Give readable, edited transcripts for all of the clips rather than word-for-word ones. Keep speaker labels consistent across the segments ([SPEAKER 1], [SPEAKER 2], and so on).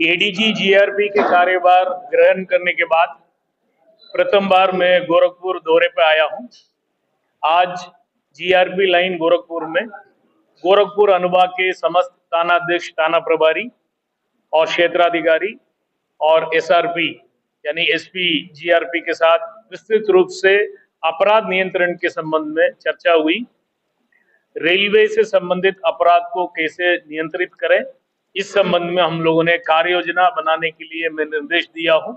[SPEAKER 1] ADG GRP के कार्यभार ग्रहण करने के बाद प्रथम बार मैं गोरखपुर दौरे पर आया हूं। आज जीआरपी लाइन गोरखपुर में गोरखपुर अनुभाग के समस्त थानाध्यक्ष, थाना प्रभारी और क्षेत्राधिकारी और एसआरपी यानी एसपी जीआरपी के साथ विस्तृत रूप से अपराध नियंत्रण के संबंध में चर्चा हुई। रेलवे से संबंधित अपराध को कैसे नियंत्रित करें, इस संबंध में हम लोगों ने कार्य योजना बनाने के लिए मैं निर्देश दिया हूं।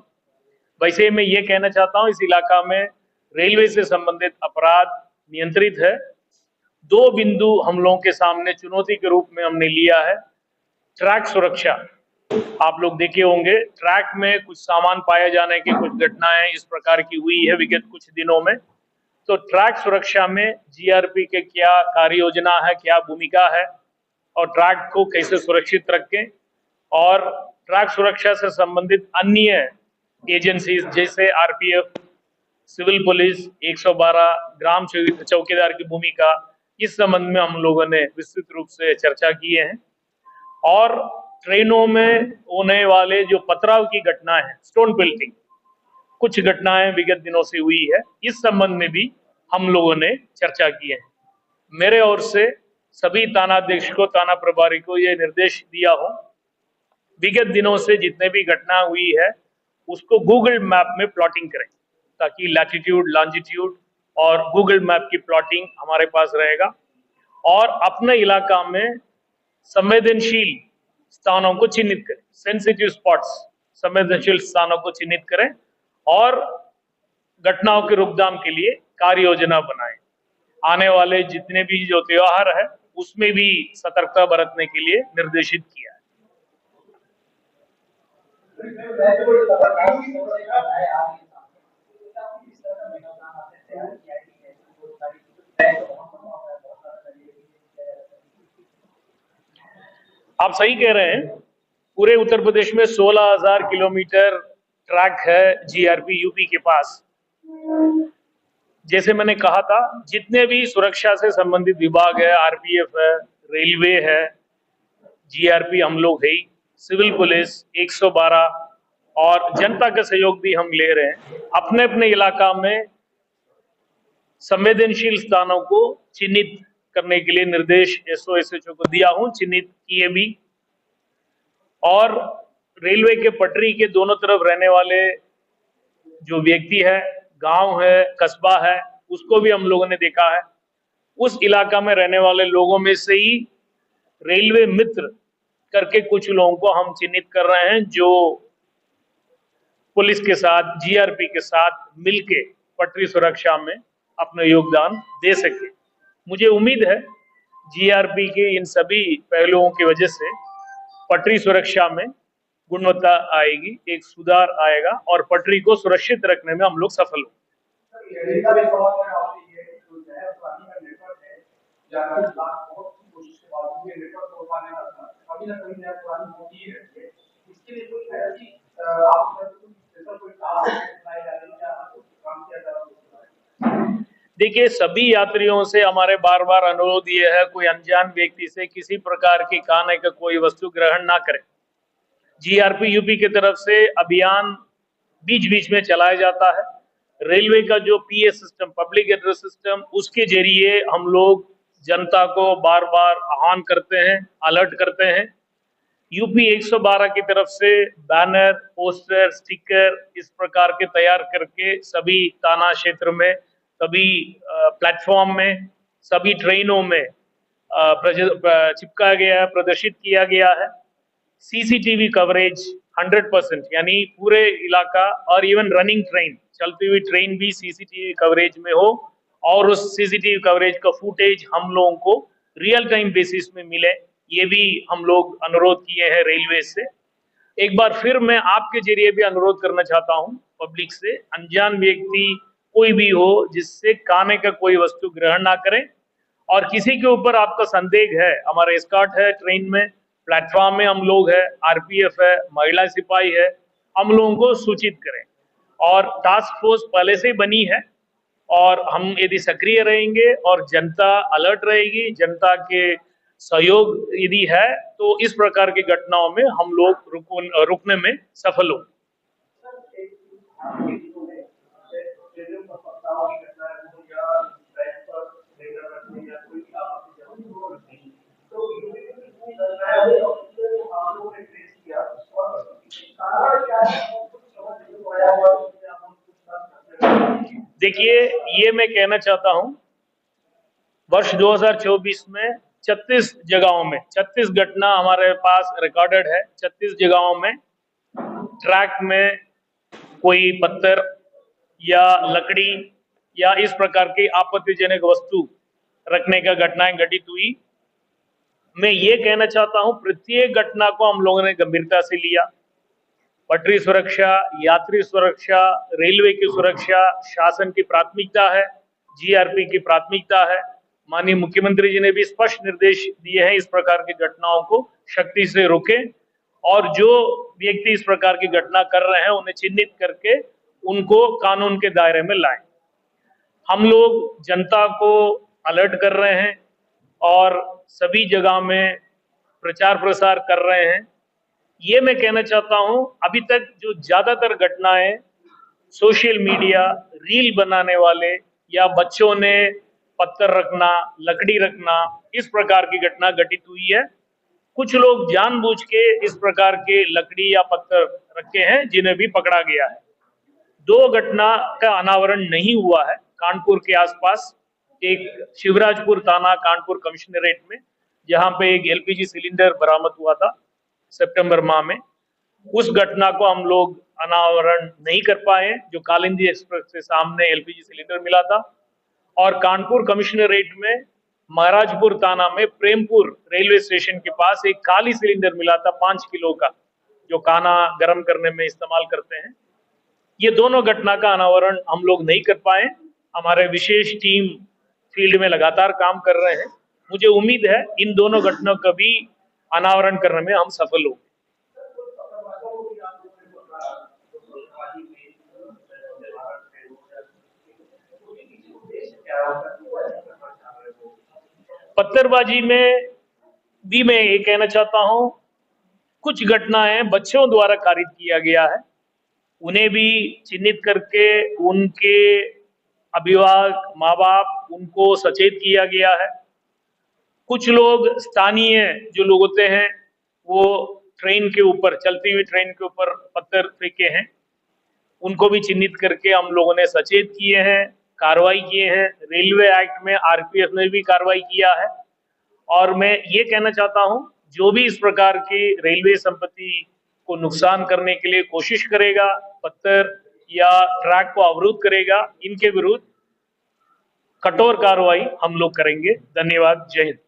[SPEAKER 1] वैसे मैं ये कहना चाहता हूं, इस इलाका में रेलवे से संबंधित अपराध नियंत्रित है। दो बिंदु हम लोगों के सामने चुनौती के रूप में हमने लिया है। ट्रैक सुरक्षा, आप लोग देखे होंगे ट्रैक में कुछ सामान पाए जाने की कुछ घटनाएं इस प्रकार की हुई है विगत कुछ दिनों में। तो ट्रैक सुरक्षा में जीआरपी के क्या कार्य योजना है, क्या भूमिका है और ट्रैक को कैसे सुरक्षित रखें, और ट्रैक सुरक्षा से संबंधित अन्य एजेंसीज जैसे आरपीएफ, सिविल पुलिस, 112, ग्राम चौकीदार की भूमिका, इस संबंध में हम लोगों ने विस्तृत रूप से चर्चा किए हैं। और ट्रेनों में होने वाले जो पथराव की घटनाएं हैं, स्टोन पेल्टिंग, कुछ घटनाएं विगत दिनों से हुई है, इस संबंध में भी हम लोगों ने चर्चा की है। मेरे ओर से सभी थानाध्यक्ष को, थाना प्रभारी को यह निर्देश दिया हो, विगत दिनों से जितने भी घटना हुई है उसको गूगल मैप में प्लॉटिंग करें, ताकि लैटिट्यूड, लॉन्जिट्यूड और गूगल मैप की प्लॉटिंग हमारे पास रहेगा। और अपने इलाका में संवेदनशील स्थानों को चिन्हित करें, सेंसिटिव स्पॉट्स, संवेदनशील स्थानों को चिन्हित करें और घटनाओं के रोकथाम के लिए कार्य योजना बनाएं। आने वाले जितने भी जो त्योहार है उसमें भी सतर्कता बरतने के लिए निर्देशित किया है। आप सही कह रहे हैं, पूरे उत्तर प्रदेश में 16,000 किलोमीटर ट्रैक है जीआरपी यूपी के पास। जैसे मैंने कहा था, जितने भी सुरक्षा से संबंधित विभाग है, आरपीएफ है, रेलवे है, जीआरपी हम लोग है, सिविल पुलिस, 112 और जनता का सहयोग भी हम ले रहे हैं। अपने अपने इलाका में संवेदनशील स्थानों को चिन्हित करने के लिए निर्देश एसओ को दिया हूं, चिन्हित किए भी। और रेलवे के पटरी के दोनों तरफ रहने वाले जो व्यक्ति है, गांव है, कस्बा है, उसको भी हम लोगों ने देखा है। उस इलाका में रहने वाले लोगों में से ही रेलवे मित्र करके कुछ लोगों को हम चिन्हित कर रहे हैं, जो पुलिस के साथ, जीआरपी के साथ मिलके पटरी सुरक्षा में अपना योगदान दे सके। मुझे उम्मीद है जीआरपी के इन सभी पहलुओं की वजह से पटरी सुरक्षा में गुणवत्ता आएगी, एक सुधार आएगा और पटरी को सुरक्षित रखने में हम लोग सफल होंगे। देखिए, सभी यात्रियों से हमारे बार बार अनुरोध ये है, कोई अनजान व्यक्ति से किसी प्रकार की खाने का कोई वस्तु ग्रहण ना करें। जीआरपी यूपी की तरफ से अभियान बीच बीच में चलाया जाता है। रेलवे का जो PA system, public address system, उसके जरिए हम लोग जनता को बार बार आह्वान करते हैं, अलर्ट करते हैं। यूपी 112 की तरफ से बैनर, पोस्टर, स्टिकर इस प्रकार के तैयार करके सभी थाना क्षेत्र में, सभी प्लेटफॉर्म में, सभी ट्रेनों में चिपकाया गया है, प्रदर्शित किया गया है। सीसीटीवी कवरेज 100%, यानी पूरे इलाका और इवन रनिंग ट्रेन, चलती हुई ट्रेन भी सीसीटीवी कवरेज में हो और उस सीसीटीवी कवरेज का फुटेज हम लोगों को रियल टाइम बेसिस में मिले, ये भी हम लोग अनुरोध किए हैं रेलवे से। एक बार फिर मैं आपके जरिए भी अनुरोध करना चाहता हूं पब्लिक से, अनजान व्यक्ति कोई भी हो जिससे खाने का कोई वस्तु ग्रहण ना करें। और किसी के ऊपर आपका संदेह है, हमारा एस्कॉर्ट है ट्रेन में, प्लेटफॉर्म में हम लोग है, आरपीएफ है, महिला सिपाही है, हम लोगों को सूचित करें। और टास्क फोर्स पहले से ही बनी है और हम यदि सक्रिय रहेंगे और जनता अलर्ट रहेगी, जनता के सहयोग यदि है तो इस प्रकार की घटनाओं में हम लोग रुकने में सफल हो। देखिए, ये मैं कहना चाहता हूं, वर्ष 2024 में 36 घटना हमारे पास रिकॉर्डेड है। 36 जगहों में ट्रैक में कोई पत्थर या लकड़ी या इस प्रकार की आपत्तिजनक वस्तु रखने का घटनाएं घटित हुई। मैं ये कहना चाहता हूं, प्रत्येक घटना को हम लोगों ने गंभीरता से लिया। पटरी सुरक्षा, यात्री सुरक्षा, रेलवे की सुरक्षा शासन की प्राथमिकता है, जीआरपी की प्राथमिकता है। माननीय मुख्यमंत्री जी ने भी स्पष्ट निर्देश दिए हैं इस प्रकार की घटनाओं को सख्ती से रोकें और जो व्यक्ति इस प्रकार की घटना कर रहे हैं उन्हें चिन्हित करके उनको कानून के दायरे में लाएं। हम लोग जनता को अलर्ट कर रहे हैं और सभी जगह में प्रचार प्रसार कर रहे हैं। ये मैं कहना चाहता हूं, अभी तक जो ज्यादातर घटनाएं सोशल मीडिया रील बनाने वाले या बच्चों ने पत्थर रखना, लकड़ी रखना, इस प्रकार की घटना घटित हुई है। कुछ लोग जानबूझ के इस प्रकार के लकड़ी या पत्थर रखे हैं जिन्हें भी पकड़ा गया है। 2 घटना का अनावरण नहीं हुआ है। कानपुर के आसपास एक शिवराजपुर थाना कानपुर कमिश्नरेट में जहां पे एक एलपीजी सिलेंडर बरामद हुआ था सितंबर माह में, उस घटना को हम लोग अनावरण नहीं कर पाए जो कालिंदी एक्सप्रेस के सामने एलपीजी सिलेंडर मिला था। और कानपुर कमिश्नरेट में महाराजपुर थाना में प्रेमपुर रेलवे स्टेशन के पास एक खाली सिलेंडर मिला था 5 किलो का, जो खाना गर्म करने में इस्तेमाल करते हैं। ये दोनों घटना का अनावरण हम लोग नहीं कर पाए। हमारे विशेष टीम फील्ड में लगातार काम कर रहे हैं। मुझे उम्मीद है इन दोनों घटनाओं का भी अनावरण करने में हम सफल होंगे। पत्थरबाजी में भी मैं ये कहना चाहता हूं, कुछ घटनाएं बच्चों द्वारा कारित किया गया है, उन्हें भी चिन्हित करके उनके अभिभावक, माँ बाप, उनको सचेत किया गया है। कुछ लोग स्थानीय जो लोग होते हैं वो ट्रेन के ऊपर, चलती हुई ट्रेन के ऊपर पत्थर फेंके हैं, उनको भी चिन्हित करके हम लोगों ने सचेत किए हैं, कार्रवाई किए हैं। रेलवे एक्ट में आरपीएफ ने भी कार्रवाई किया है। और मैं ये कहना चाहता हूं, जो भी इस प्रकार की रेलवे संपत्ति को नुकसान करने के लिए कोशिश करेगा, पत्थर या ट्रैक को अवरुद्ध करेगा, इनके विरुद्ध कठोर कार्रवाई हम लोग करेंगे। धन्यवाद। जय हिंद।